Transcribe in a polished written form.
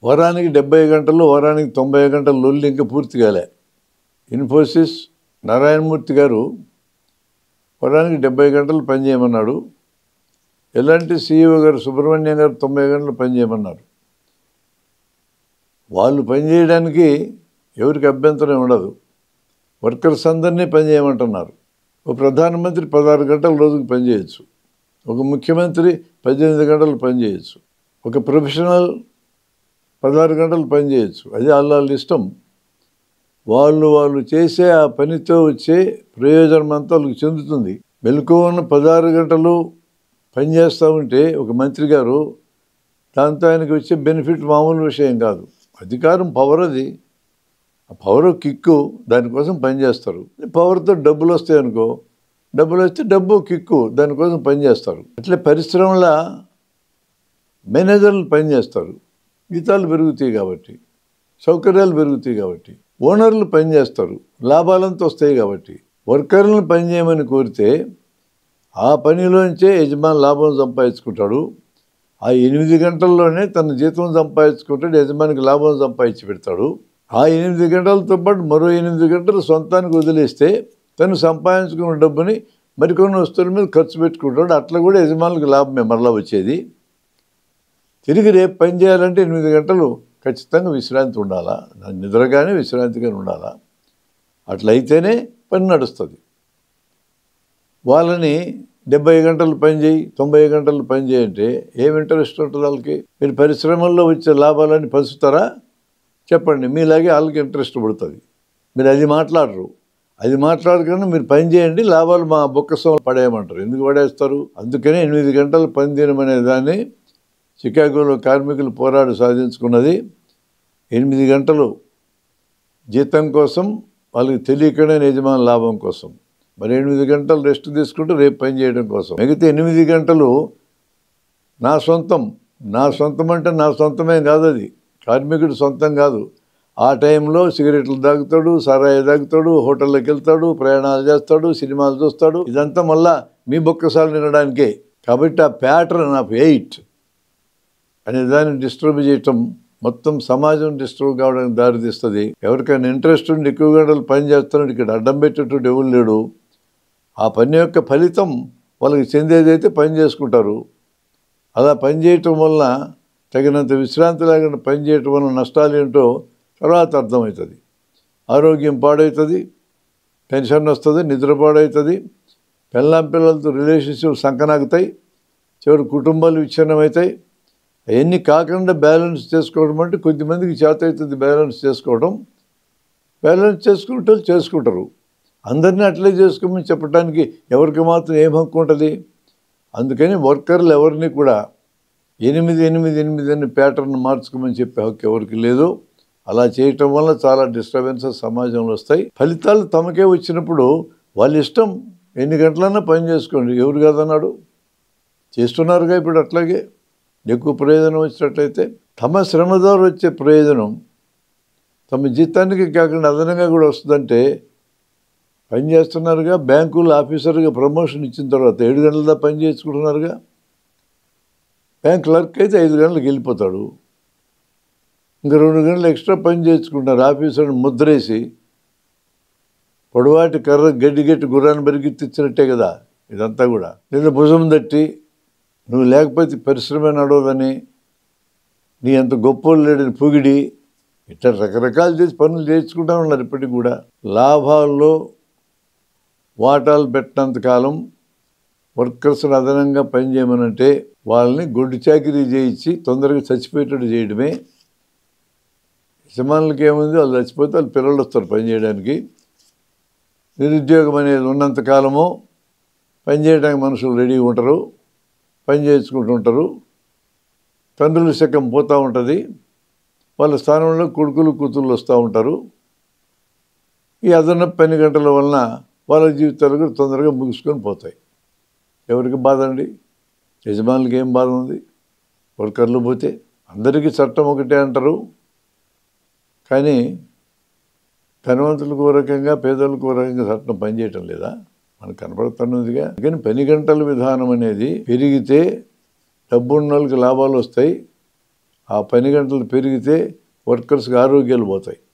వారానికి 70 గంటలు, వారానికి 90 గంటల లొల్లి ఇంకా పూర్తి కాలే. ఇన్ఫోసిస్ నారాయణమూర్తి గారు వారానికి 70 గంటలు పనిచేయమన్నాడు. ఎలాంటి CEO గారు సుబ్రహ్మణ్యం గారు 90 గంటలు పనిచేయమన్నారు. వాళ్ళు పనిచేయడానికి ఎవరికి అభ్యంతరం ఉండదు. వర్కర్స్ అందరినీ పనిచేయమంటున్నారు. ఒక ప్రధానమంత్రి 16 గంటల రోజుకు పనిచేయచ్చు. ఒక ముఖ్యమంత్రి 18 గంటలు పనిచేయచ్చు. ఒక ప్రొఫెషనల్ 16 గంటలు పనిచేయచ్చు. అది వాళ్ళ ఇష్టం. వాళ్ళు చేసే ఆ పనితో వచ్చే ప్రయోజనం అంతా వాళ్ళకి చెందుతుంది. మెలకువన్న 16 గంటలు పనిచేస్తూ ఉంటే ఒక మంత్రి గారు దాంతో ఆయనకి వచ్చే బెనిఫిట్ మామూలు విషయం కాదు. అధికారం పవర్, అది ఆ పవర్ కిక్కు, దానికోసం పనిచేస్తారు. పవర్తో డబ్బులు వస్తాయి అనుకో, డబ్బులు వస్తే డబ్బు కిక్కు, దానికోసం పనిచేస్తారు. అట్లే పరిశ్రమల మేనేజర్లు పనిచేస్తారు. జీతాలు పెరుగుతాయి కాబట్టి, సౌకర్యాలు పెరుగుతాయి కాబట్టి. ఓనర్లు పనిచేస్తారు, లాభాలంతా వస్తాయి కాబట్టి. వర్కర్లను పనిచేయమని కోరితే ఆ పనిలోంచే యజమాని లాభం సంపాదించుకుంటాడు. ఆ 8 గంటల్లోనే తన జీతం సంపాదించుకుంటాడు, యజమానికి లాభం సంపాదించి పెడతాడు. ఆ 8 గంటలతో పాటు మరో 8 గంటలు సొంతానికి వదిలేస్తే తను సంపాదించుకున్న డబ్బుని మరికొన్ని వస్తువుల మీద ఖర్చు పెట్టుకుంటాడు. అట్లా కూడా యజమానులకు లాభమే మరలా వచ్చేది. తిరిగి రేపు పని చేయాలంటే 8 గంటలు ఖచ్చితంగా విశ్రాంతి ఉండాలా, నిద్రగానే విశ్రాంతిగానే ఉండాలా. అట్లయితేనే పని నడుస్తుంది. వాళ్ళని 70 గంటలు పని చేయి, 90 గంటలు పని చేయంటే ఏం ఇంట్రెస్ట్ ఉంటుంది వాళ్ళకి? మీరు పరిశ్రమల్లో వచ్చే లాభాలని పంచుతారా? చెప్పండి. మీలాగే వాళ్ళకి ఇంట్రెస్ట్ పడుతుంది. మీరు అది మాట్లాడరు. అది మాట్లాడకుండా మీరు పని చేయండి, లాభాలు మా బొక్కసం పడేయమంటారు. ఎందుకు పడేస్తారు? అందుకనే 8 గంటలు పని చేయమనే దాన్ని చికాగోలో కార్మికులు పోరాడి సాధించుకున్నది. 8 గంటలు జీతం కోసం, వాళ్ళకి తెలియకనే యజమాని లాభం కోసం. మరి 8 గంటలు రెస్ట్ తీసుకుంటూ రేపు పని చేయడం కోసం. మిగతా 8 గంటలు నా సొంతం. నా సొంతం అంటే నా సొంతమేం కాదు, అది కార్మికుడు సొంతం కాదు. ఆ టైంలో సిగరెట్లు తాగుతాడు, సరాయి తాగుతాడు, హోటల్లోకి వెళ్తాడు, ప్రయాణాలు చేస్తాడు, సినిమాలు చూస్తాడు. ఇదంతా మళ్ళా మీ బొక్కసాలు నినడానికే. కాబట్టి ఆ ప్యాటర్న్ ఆఫ్ 8 అనే దాన్ని డిస్టర్బ్ చేయటం మొత్తం సమాజం డిస్టర్బ్ కావడానికి దారితీస్తుంది. ఎవరికైనా ఇంట్రెస్ట్ ఉండి ఎక్కువ గంటలు పని చేస్తున్నాడు, ఇక్కడ అడ్డం పెట్టేటట్టు ఎవరు లేడు. ఆ పని యొక్క ఫలితం వాళ్ళకి చెందేదైతే పని చేసుకుంటారు. అలా పని చేయటం వల్ల తగినంత విశ్రాంతి లేకుండా పని చేయటం వల్ల నష్టాలు ఏంటో తర్వాత అర్థమవుతుంది. ఆరోగ్యం పాడవుతుంది, పెన్షన్ వస్తుంది, నిద్ర పాడవుతుంది, పిల్లలతో రిలేషన్షిప్ సంకనాగుతాయి, చివరి కుటుంబాలు విచ్ఛిన్నమవుతాయి. అవన్నీ కాకుండా బ్యాలెన్స్ చేసుకోవడం అంటే కొద్దిమందికి చేత అవుతుంది. బ్యాలెన్స్ చేసుకోవడం, బ్యాలెన్స్ చేసుకుంటారు. అందరినీ అట్లే చేసుకోమని చెప్పడానికి ఎవరికి మాత్రం ఏం హక్కు ఉంటుంది? అందుకని వర్కర్లు ఎవరిని కూడా 8 అని ప్యాటర్న్ మార్చుకోమని చెప్పే హక్కు ఎవరికి లేదు. అలా చేయటం వల్ల చాలా డిస్టర్బెన్సెస్ సమాజంలో వస్తాయి. ఫలితాలు తమకే వచ్చినప్పుడు వాళ్ళ ఇష్టం, ఎన్ని గంటలన్నా పని చేసుకోండి, ఎవరు కాదన్నాడు? చేస్తున్నారుగా ఇప్పుడు. అట్లాగే ఎక్కువ ప్రయోజనం వచ్చినట్లయితే తమ శ్రమ ద్వారా వచ్చే ప్రయోజనం తమ జీతానికి కాకుండా అదనంగా కూడా వస్తుందంటే పని చేస్తున్నారుగా. బ్యాంకులు ఆఫీసర్గా ప్రమోషన్ ఇచ్చిన తర్వాత 7 గంటల దాకా పని చేసుకుంటున్నారుగా. బ్యాంక్ క్లర్క్ అయితే 5 గంటలకు వెళ్ళిపోతాడు. ఇంకా 2 గంటలు ఎక్స్ట్రా పని చేసుకుంటారు. ఆఫీసర్ని ముద్రేసి పొడవాటి కర్ర గడ్డి గుర్రాన్ని బరిగిచ్చినట్టే కదా ఇదంతా కూడా. లేదా భుజం తట్టి నువ్వు లేకపోతే పరిశ్రమ నడవదని, నీ అంత గొప్పోళ్ళు లేడని పొగిడి, ఇట్లా రకరకాలు చేసి పనులు చేయించుకుంటూ ఉన్నారు ఇప్పటికి కూడా. లాభాల్లో వాటాలు పెట్టినంత కాలం వర్కర్స్ని అదనంగా పని చేయమనంటే వాళ్ళని గొడ్డు చాకిరీ చేయించి తొందరగా చచ్చిపోయేటట్టు చేయడమే. యజమానులకి ఏముంది, వాళ్ళు చచ్చిపోతే వాళ్ళు పిల్లలు వస్తారు పని చేయడానికి. నిరుద్యోగం అనేది ఉన్నంతకాలము పని చేయడానికి మనుషులు రెడీగా ఉంటారు, పని చేసుకుంటుంటారు. తండ్రుల శకం పోతూ ఉంటుంది, వాళ్ళ స్థానంలో కొడుకులు కూతుళ్ళు వస్తూ ఉంటారు. ఈ అదనపు పని గంటల వలన వాళ్ళ జీవితాలు కూడా తొందరగా ముగిసుకొని పోతాయి. ఎవరికి బాధ అండి? యజమానులకి ఏం బాధ ఉంది? వర్కర్లు పోతే అందరికీ చట్టం ఒకటే అంటారు, కానీ ధనవంతులకు ఓ రకంగా, పేదలకు ఓ రకంగా చట్టం పనిచేయటం లేదా? మనకు కనపడుతున్నదిగా. కానీ పని గంటల విధానం అనేది పెరిగితే డబ్బున్న వాళ్ళకి లాభాలు వస్తాయి, ఆ పని గంటలు పెరిగితే వర్కర్స్కి ఆరోగ్యాలు పోతాయి.